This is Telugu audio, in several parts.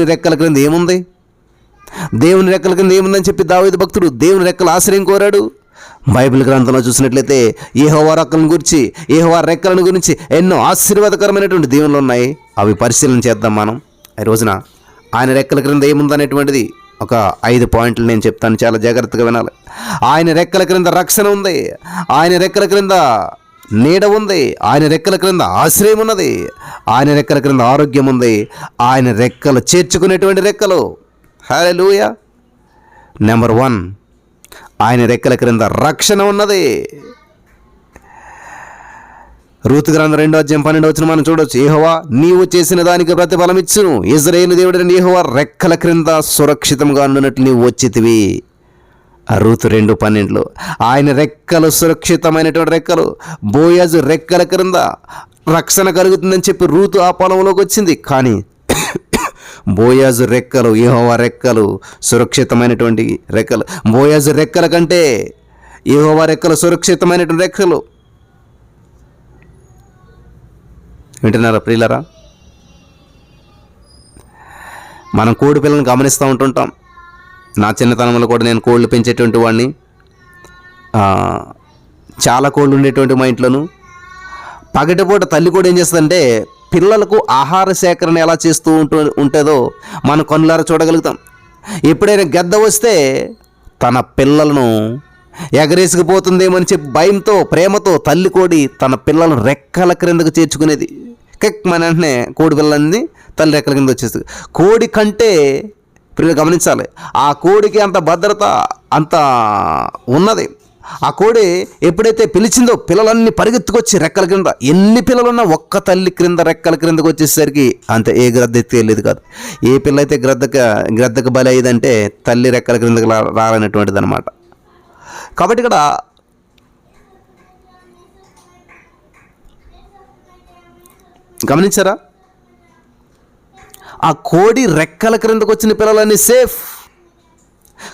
దేవుని రెక్కల క్రింద ఏముంది? దేవుని రెక్కల కింద ఏముందని చెప్పి దావీదు భక్తుడు దేవుని రెక్కల ఆశ్రయం కోరాడు. బైబిల్ గ్రంథంలో చూసినట్లయితే యెహోవా రెక్కలను గురించి, యెహోవా రెక్కలను గురించి ఎన్నో ఆశీర్వాదకరమైనటువంటి దీవెనలు ఉన్నాయి. అవి పరిశీలన చేద్దాం మనం ఈ రోజున. ఆయన రెక్కల క్రింద ఏముందనేటువంటిది ఒక 5 పాయింట్లు నేను చెప్తాను, చాలా జాగ్రత్తగా వినాలి. ఆయన రెక్కల క్రింద రక్షణ ఉంది, ఆయన రెక్కల క్రింద నీడ ఉంది, ఆయన రెక్కల క్రింద ఆశ్రయం ఉన్నది, ఆయన రెక్కల క్రింద ఆరోగ్యం ఉంది, ఆయన రెక్కలు చేర్చుకునేటువంటి రెక్కలు. హల్లెలూయా. నెంబర్ 1, ఆయన రెక్కల క్రింద రక్షణ ఉన్నది. రూతు గ్రంథం 2:12 మనం చూడవచ్చు. యెహోవా నీవు చేసిన దానికి ప్రతిఫలం ఇచ్చును, ఇశ్రాయేలు దేవుడైన యెహోవా రెక్కల క్రింద సురక్షితంగా ఉన్నట్లు నీవు వచ్చితివి. రూతు 2:12 ఆయన రెక్కలు సురక్షితమైనటువంటి రెక్కలు. బోయజు రెక్కల క్రింద రక్షణ కలుగుతుందని చెప్పి రూతు ఆ పొలంలోకి వచ్చింది. కానీ బోయాజు రెక్కలు, యెహోవా రెక్కలు సురక్షితమైనటువంటి రెక్కలు. బోయాజు రెక్కల కంటే యెహోవా రెక్కలు సురక్షితమైనటువంటి రెక్కలు. వింటున్నారా ప్రియులరా? మనం కోడి పిల్లలను గమనిస్తూ ఉంటుంటాం. నా చిన్నతనంలో కూడా నేను కోళ్ళు పెంచేటువంటి వాడిని. చాలా కోళ్ళు ఉండేటువంటి మా ఇంట్లోనూ. పగటిపూట తల్లి కూడా ఏం చేస్తుందంటే పిల్లలకు ఆహార సేకరణ ఎలా చేస్తూ ఉంటుందో మనం కన్నులారా చూడగలుగుతాం. ఎప్పుడైనా గద్ద వస్తే తన పిల్లలను ఎగరేసుకుపోతుందేమని చెప్పి భయంతో, ప్రేమతో తల్లి కోడి తన పిల్లలను రెక్కల క్రిందకు చేర్చుకునేది. మన వెంటనే కోడి పిల్లలన్నీ తల్లి రెక్కల కింద వచ్చేస్తుంది. కోడి కంటే పిల్లలు గమనించాలి, ఆ కోడికి అంత భద్రత అంత ఉన్నది. ఆ కోడి ఎప్పుడైతే పిలిచిందో పిల్లలన్నీ పరిగెత్తుకొచ్చి రెక్కల క్రింద, ఎన్ని పిల్లలున్నా ఒక్క తల్లి క్రింద రెక్కల క్రిందకు వచ్చేసరికి అంతే, ఏ గ్రద్ద ఎత్తి వెళ్ళేది కాదు. ఏ పిల్ల అయితే గ్రద్దకు బలి అయ్యేదంటే తల్లి రెక్కల క్రిందకు రాలనేటువంటిది అనమాట. కాబట్టి ఇక్కడ గమనించారా, ఆ కోడి రెక్కల క్రిందకు వచ్చిన పిల్లలన్నీ సేఫ్.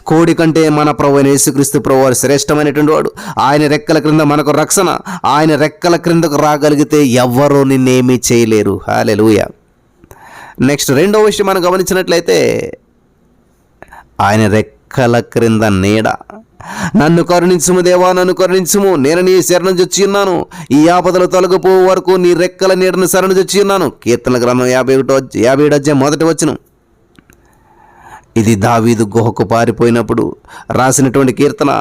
కోడి కంటే మన ప్రభువైన యేసుక్రీస్తు ప్రభువారు శ్రేష్టమైనటువంటి వాడు. ఆయన రెక్కల క్రింద మనకు రక్షణ. ఆయన రెక్కల క్రిందకు రాగలిగితే ఎవ్వరూ నిన్నేమీ చేయలేరు. హల్లెలూయా. నెక్స్ట్ 2వ విషయం మనం గమనించినట్లయితే ఆయన రెక్కల క్రింద నీడ. నన్ను కరుణించుము దేవా, నన్ను కరుణించుము, నేను నీ శరణు జొచ్చి ఉన్నాను. ఈ ఆపదలు తొలగిపో వరకు నీ రెక్కల నీడను శరణు జొచ్చి ఉన్నాను. కీర్తన గ్రంథం 57:1 ఇది దావీదు గుహకు పారిపోయినప్పుడు రాసినటువంటి కీర్తన.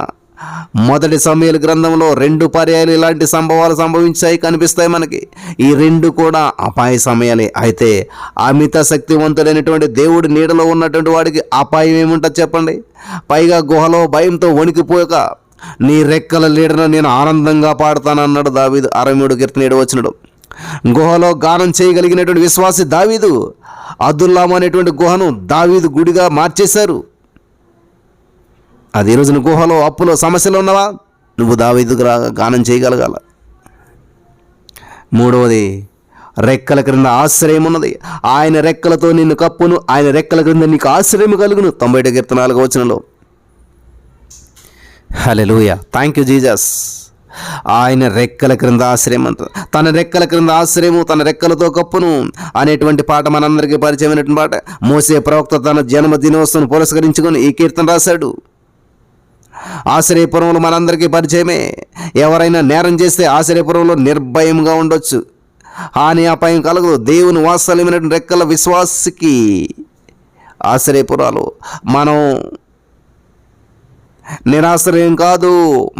మొదటి సమూయేలు గ్రంథంలో 2 పర్యాయాలు ఇలాంటి సంభవాలు సంభవించాయి, కనిపిస్తాయి మనకి. ఈ 2 కూడా అపాయ సమయాలే. అయితే అమిత శక్తివంతుడైనటువంటి దేవుడి నీడలో ఉన్నటువంటి వాడికి అపాయం ఏముంటుంది చెప్పండి? పైగా గుహలో భయంతో వణికిపోయాక నీ రెక్కల నీడను నేను ఆనందంగా పాడతానన్నాడు దావీదు 63 కీర్తన 7 గుహలో గానం చేయగలిగినటువంటి విశ్వాసి దావీదు అదుల్లాం అనేటువంటి గుహను దావీదు గుడిగా మార్చేశారు. అది ఈరోజున గుహలో అప్పులో సమస్యలు ఉన్నవా? నువ్వు దావీదు గానం చేయగలగాల. 3వది రెక్కల క్రింద ఆశ్రయం ఉన్నది. ఆయన రెక్కలతో నిన్ను కప్పును, ఆయన రెక్కల క్రింద నీకు ఆశ్రయం కలుగును. 90 కీర్తన 4 హల్లెలూయా. Thank you Jesus. ఆయన రెక్కల క్రింద ఆశ్రయం అంట. తన రెక్కల క్రింద ఆశ్రయము, తన రెక్కలతో కప్పును అనేటువంటి పాట మనందరికీ పరిచయమైనటువంటి పాట. మోసే ప్రవక్త తన జన్మదినోత్సవం పురస్కరించుకొని ఈ కీర్తన రాశాడు. ఆశ్రయపురంలో మనందరికీ పరిచయమే. ఎవరైనా నేరం చేస్తే ఆశ్రయపురంలో నిర్భయంగా ఉండొచ్చు, హాని అపాయం కలగదు. దేవుని వాత్సల్యమైనటువంటి రెక్కల విశ్వాసికి ఆశ్రయపురాలు. మనం నిరాశ్రయం కాదు,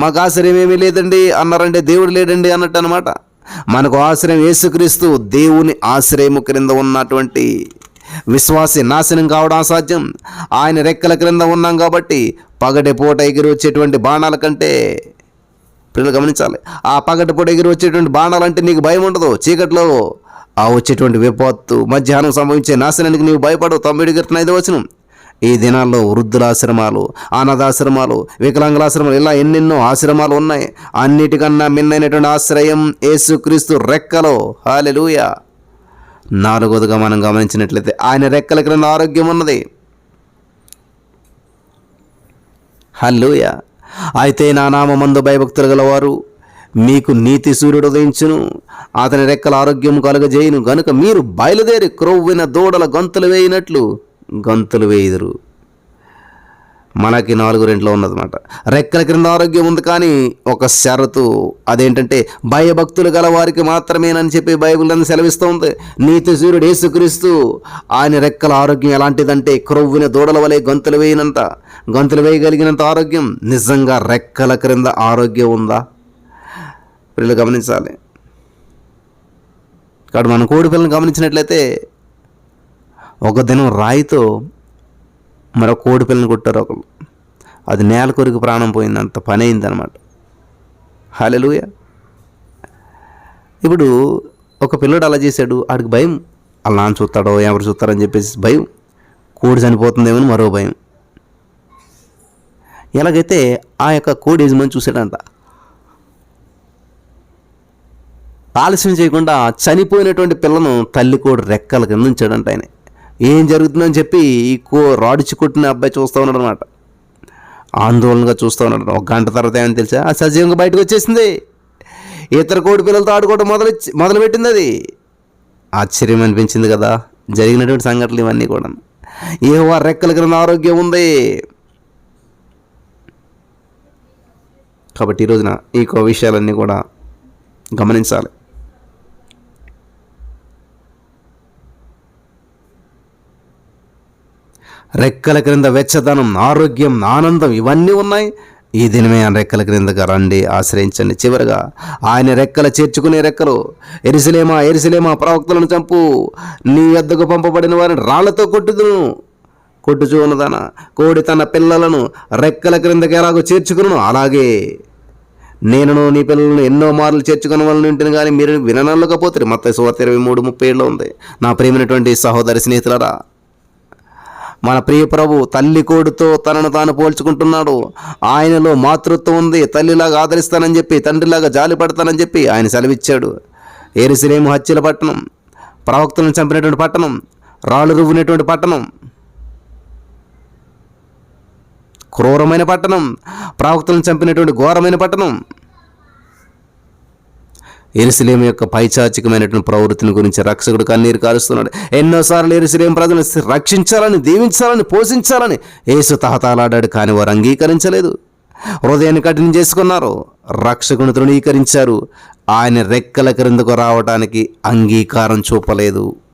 మాకు ఆశ్రయం ఏమీ లేదండి అన్నారంటే దేవుడు లేడండి అన్నట్టు అనమాట. మనకు ఆశ్రయం యేసుక్రీస్తు. దేవుని ఆశ్రయము క్రింద ఉన్నటువంటి విశ్వాసి నాశనం కావడం అసాధ్యం. ఆయన రెక్కల క్రింద ఉన్నాం కాబట్టి పగటి పూట ఎగిరి వచ్చేటువంటి బాణాల కంటే, పిల్లలు గమనించాలి, ఆ పగటి పూట ఎగిరి వచ్చేటువంటి బాణాలంటే నీకు భయం ఉండదు. చీకట్లో ఆ వచ్చేటువంటి విపత్తు, మధ్యాహ్నం సంభవించే నాశనానికి నీవు భయపడవు. 90 కీర్తన 5 ఈ దినాల్లో వృద్ధులాశ్రమాలు, అనాథాశ్రమాలు, వికలాంగులాశ్రమాలు, ఇలా ఎన్నెన్నో ఆశ్రమాలు ఉన్నాయి. అన్నిటికన్నా మిన్నైనటువంటి ఆశ్రయం యేసుక్రీస్తు రెక్కలో. హల్లెలూయా. 4వదిగా మనం గమనించినట్లయితే ఆయన రెక్కల క్రింద ఆరోగ్యం ఉన్నది. హల్లెలూయా. అయితే నా నామమందు భయభక్తులు గలవారు మీకు నీతి సూర్యుడు ఉదయించును, అతని రెక్కల ఆరోగ్యం కలుగజేయును. గనుక మీరు బయలుదేరి క్రొవ్విన దూడల గొంతులు వేయినట్లు గంతులు వేయుదురు. మనకి 4:2 ఉన్నదన్నమాట. రెక్కల క్రింద ఆరోగ్యం ఉంది, కానీ ఒక షరతు. అదేంటంటే భయభక్తులు గల వారికి మాత్రమేనని చెప్పి బైబిల్ అని సెలవిస్తుంది. నీతి సూర్యుడు యేసుక్రీస్తు, ఆయన రెక్కల ఆరోగ్యం ఎలాంటిదంటే క్రొవ్విన దూడల వలె గంతులు వేయగలిగినంత ఆరోగ్యం. నిజంగా రెక్కల క్రింద ఆరోగ్యం ఉందా? వీళ్ళు గమనించాలి. కాబట్టి మన కోడి పిల్లని గమనించినట్లయితే, ఒక దినం రాయితో మరో కోడి పిల్లని కొట్టారు ఒకరు. అది నేల కొరికి ప్రాణం పోయిందంత పని అయిందనమాట. హల్లెలూయా. ఇప్పుడు ఒక పిల్లడు అలా చేశాడు, ఆడికి భయం. అలా నాన్న చూస్తాడో ఎవరు చూస్తారని చెప్పేసి భయం. కోడి చనిపోతుందేమో మరో భయం. ఎలాగైతే ఆ యొక్క కోడి యజమాని చూశాడంట. ఆలస్యం చేయకుండా చనిపోయినటువంటి పిల్లను తల్లి కోడి రెక్కల కింద ఉంచాడంట ఆయన. ఏం జరుగుతుందని చెప్పి ఈ రాడిచి కొట్టిన అబ్బాయి చూస్తూ ఉన్నాడు అనమాట. ఆందోళనగా చూస్తూ ఉన్నాడు. 1 గంట తర్వాత ఏమని తెలుసా, ఆ సజీవంగా బయటకు వచ్చేసింది. ఇతర కోడి పిల్లలతో ఆడుకోవడం మొదలుపెట్టింది. అది ఆశ్చర్యం అనిపించింది కదా జరిగినటువంటి సంఘటనలు ఇవన్నీ కూడా. యెహోవా రెక్కల క్రింద ఆరోగ్యం ఉంది. కాబట్టి ఈ రోజున ఈ విషయాలన్నీ కూడా గమనించాలి. రెక్కల క్రింద వెచ్చదనం, ఆరోగ్యం, ఆనందం ఇవన్నీ ఉన్నాయి. ఈ దినమే ఆయన రెక్కల క్రిందగా రండి, ఆశ్రయించండి. చివరిగా ఆయన రెక్కలు చేర్చుకునే రెక్కలు. యెరూషలేమా ప్రవక్తలను చంపు, నీ యొద్దకు పంపబడిన వారిని రాళ్లతో కొట్టుచూ ఉన్నదానా, కోడి తన పిల్లలను రెక్కల క్రిందకి ఎలాగో చేర్చుకును, అలాగే నేను నీ పిల్లలను ఎన్నో మార్లు చేర్చుకున్న వాళ్ళని వింటును, కానీ మీరు విననలేకపోతారు. మత్తయి సువార్త 23:37 ఉంది. నా ప్రియమైనటువంటి సహోదరి స్నేహితులారా, మన ప్రియ ప్రభు తల్లి కోడితో తనను తాను పోల్చుకుంటున్నాడు. ఆయనలో మాతృత్వం ఉంది. తల్లిలాగా ఆదరిస్తానని చెప్పి, తండ్రిలాగా జాలి పడతానని చెప్పి ఆయన సెలవిచ్చాడు. యెరూషలేము హత్యల పట్టణం, ప్రవక్తలను చంపినటువంటి పట్టణం, రాళ్ళు రువ్వినటువంటి పట్టణం, క్రూరమైన పట్టణం, ప్రవక్తలను చంపినటువంటి ఘోరమైన పట్టణం. యెరూషలేము యొక్క పైచాచికమైనటువంటి ప్రవృత్తిని గురించి రక్షకుడు కన్నీరు కారుస్తున్నాడు. ఎన్నోసార్లు యెరూషలేము ప్రజలను రక్షించాలని, దీవించాలని, పోషించాలని యేసు తహతలాడాడు, కానీ వారు అంగీకరించలేదు. హృదయాన్ని కఠినం చేసుకున్నారు, రక్షకుని తృణీకరించారు. ఆయన రెక్కల క్రిందకు రావడానికి అంగీకారం చూపలేదు.